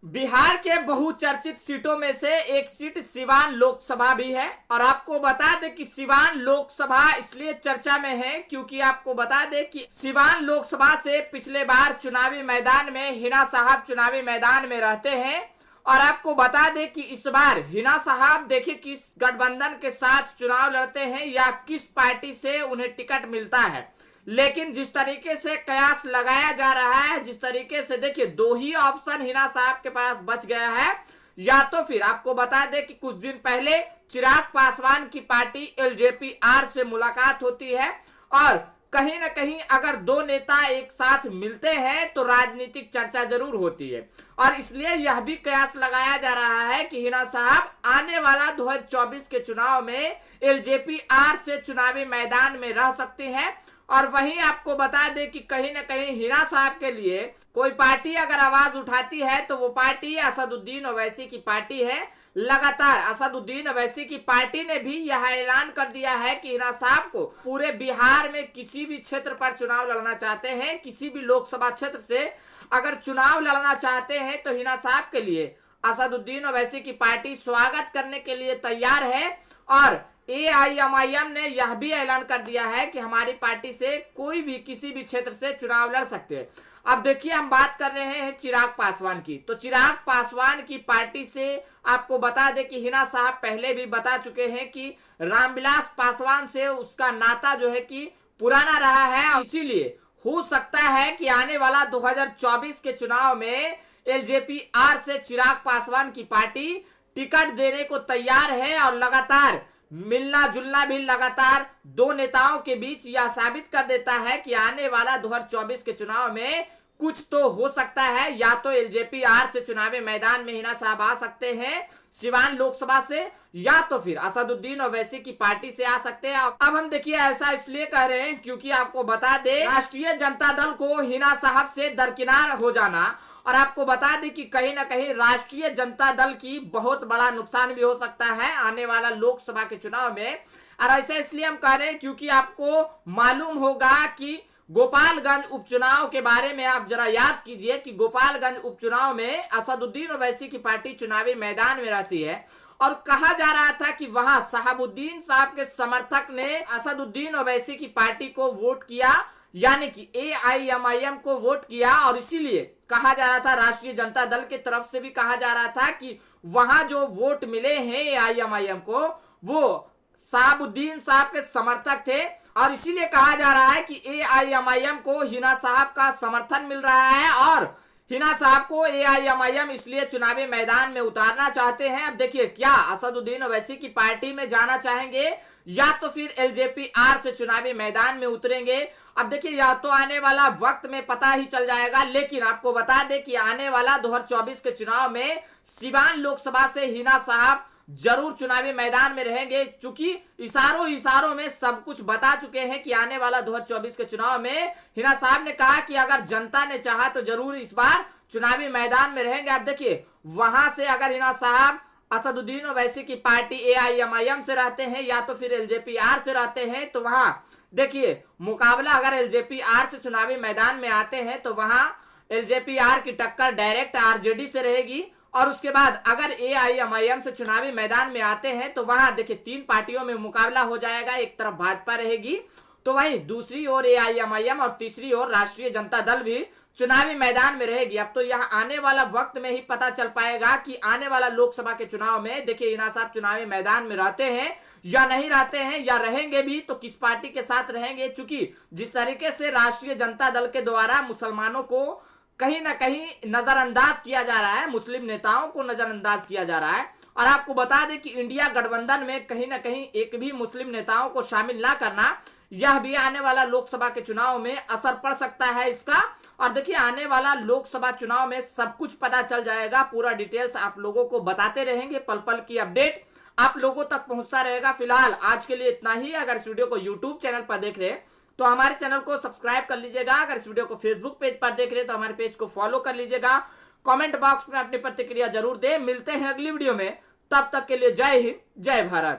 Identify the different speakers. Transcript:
Speaker 1: बिहार के बहुचर्चित सीटों में से एक सीट सिवान लोकसभा भी है। और आपको बता दें कि सिवान लोकसभा इसलिए चर्चा में है क्योंकि आपको बता दें कि सिवान लोकसभा से पिछले बार चुनावी मैदान में हिना साहब चुनावी मैदान में रहते हैं। और आपको बता दें कि इस बार हिना साहब देखिए किस गठबंधन के साथ चुनाव लड़ते हैं या किस पार्टी से उन्हें टिकट मिलता है। लेकिन जिस तरीके से कयास लगाया जा रहा है, जिस तरीके से देखिए दो ही ऑप्शन हिना साहब के पास बच गया है। या तो फिर आपको बता दें कि कुछ दिन पहले चिराग पासवान की पार्टी एलजेपी-आर से मुलाकात होती है और कहीं ना कहीं अगर दो नेता एक साथ मिलते हैं तो राजनीतिक चर्चा जरूर होती है। और इसलिए यह भी कयास लगाया जा रहा है कि हिना साहब आने वाला 2024 के चुनाव में एलजेपी-आर से चुनावी मैदान में रह सकते हैं। और वहीं आपको बता दें कि कहीं ना कहीं हिना साहब के लिए कोई पार्टी अगर आवाज उठाती है तो वो पार्टी असदुद्दीन ओवैसी की पार्टी है। लगातार असदुद्दीन ओवैसी की पार्टी ने भी यह ऐलान कर दिया है कि हिना साहब को पूरे बिहार में किसी भी क्षेत्र पर चुनाव लड़ना चाहते हैं, किसी भी लोकसभा क्षेत्र से अगर चुनाव लड़ना चाहते हैं तो हिना साहब के लिए असदुद्दीन ओवैसी की पार्टी स्वागत करने के लिए तैयार है। और एआईएमआईएम ने यह भी ऐलान कर दिया है कि हमारी पार्टी से कोई भी किसी भी क्षेत्र से चुनाव लड़ सकते हैं। अब देखिए हम बात कर रहे हैं चिराग पासवान की, तो चिराग पासवान की पार्टी से आपको बता दें कि हिना साहब पहले भी बता चुके हैं कि रामविलास पासवान से उसका नाता जो है कि पुराना रहा है। इसीलिए हो सकता है कि आने वाला 2024 के चुनाव में एलजेपी-आर से चिराग पासवान की पार्टी टिकट देने को तैयार है। और लगातार मिलना जुलना भी लगातार दो नेताओं के बीच यह साबित कर देता है कि आने वाला 2024 के चुनाव में कुछ तो हो सकता है। या तो एलजेपी-आर से चुनावी मैदान में हिना साहब आ सकते हैं सिवान लोकसभा से, या तो फिर असदुद्दीन ओवैसी की पार्टी से आ सकते हैं। अब हम देखिए ऐसा इसलिए कह रहे हैं क्योंकि आपको बता दें राष्ट्रीय जनता दल को हिना साहब से दरकिनार हो जाना और आपको बता दें कि कहीं ना कहीं राष्ट्रीय जनता दल की बहुत बड़ा नुकसान भी हो सकता है आने वाला लोकसभा के चुनाव में। और ऐसा इसलिए हम कह रहे हैं क्योंकि आपको मालूम होगा कि गोपालगंज उपचुनाव के बारे में आप जरा याद कीजिए कि गोपालगंज उपचुनाव में असदुद्दीन ओवैसी की पार्टी चुनावी मैदान में रहती है और कहा जा रहा था कि वहां शहाबुद्दीन साहब के समर्थक ने असदुद्दीन ओवैसी की पार्टी को वोट किया, यानी कि एआईएमआईएम को वोट किया। और इसीलिए कहा जा रहा था, राष्ट्रीय जनता दल की तरफ से भी कहा जा रहा था कि वहां जो वोट मिले हैं एआईएमआईएम को वो शहाबुद्दीन साहब के समर्थक थे। और इसीलिए कहा जा रहा है कि एआईएमआईएम को हिना साहब का समर्थन मिल रहा है और हिना साहब को एआईएमआईएम इसलिए चुनावी मैदान में उतारना चाहते हैं। अब देखिए क्या असदुद्दीन ओवैसी की पार्टी में जाना चाहेंगे या तो फिर एलजेपी-आर से चुनावी मैदान में उतरेंगे। अब देखिए या तो आने वाला वक्त में पता ही चल जाएगा। लेकिन आपको बता दें कि आने वाला 2024 के चुनाव में सिवान लोकसभा से हिना साहब जरूर चुनावी मैदान में रहेंगे, चूंकि इशारों में सब कुछ बता चुके हैं कि आने वाला 2024 के चुनाव में हिना साहब ने कहा कि अगर जनता ने चाहा तो जरूर इस बार चुनावी मैदान में रहेंगे। अब देखिए वहां से अगर हिना साहब असदुद्दीन ओवैसी की पार्टी एआईएमआईएम से रहते हैं या तो फिर एलजेपी-आर से रहते हैं तो वहां देखिए मुकाबला अगर एलजेपी-आर से चुनावी मैदान में आते हैं तो वहां एलजेपी-आर की टक्कर डायरेक्ट आरजेडी से रहेगी। और उसके बाद अगर एआईएमआईएम से चुनावी मैदान में आते हैं तो वहां देखिए तीन पार्टियों में मुकाबला हो जाएगा। एक तरफ भाजपा रहेगी तो वहीं दूसरी ओर एआईएमआईएम और तीसरी ओर राष्ट्रीय जनता दल भी चुनावी मैदान में रहेगी। अब तो यह आने वाला वक्त में ही पता चल पाएगा कि आने वाला लोकसभा के चुनाव में देखिए हिना साहब चुनावी मैदान में रहते हैं या नहीं रहते हैं, या रहेंगे भी तो किस पार्टी के साथ रहेंगे। चूंकि जिस तरीके से राष्ट्रीय जनता दल के द्वारा मुसलमानों को कहीं ना कहीं नजरअंदाज किया जा रहा है, मुस्लिम नेताओं को नजरअंदाज किया जा रहा है। और आपको बता दें कि इंडिया गठबंधन में कहीं ना कहीं एक भी मुस्लिम नेताओं को शामिल ना करना, यह भी आने वाला लोकसभा के चुनाव में असर पड़ सकता है इसका। और देखिए आने वाला लोकसभा चुनाव में सब कुछ पता चल जाएगा, पूरा डिटेल्स आप लोगों को बताते रहेंगे, पल पल की अपडेट आप लोगों तक पहुंचता रहेगा। फिलहाल आज के लिए इतना ही। अगर इस वीडियो को यूट्यूब चैनल पर देख रहे हैं तो हमारे चैनल को सब्सक्राइब कर लीजिएगा। अगर इस वीडियो को फेसबुक पेज पर देख रहे हैं तो हमारे पेज को फॉलो कर लीजिएगा। कमेंट बॉक्स में अपनी प्रतिक्रिया जरूर दें। मिलते हैं अगली वीडियो में, तब तक के लिए जय हिंद, जय भारत।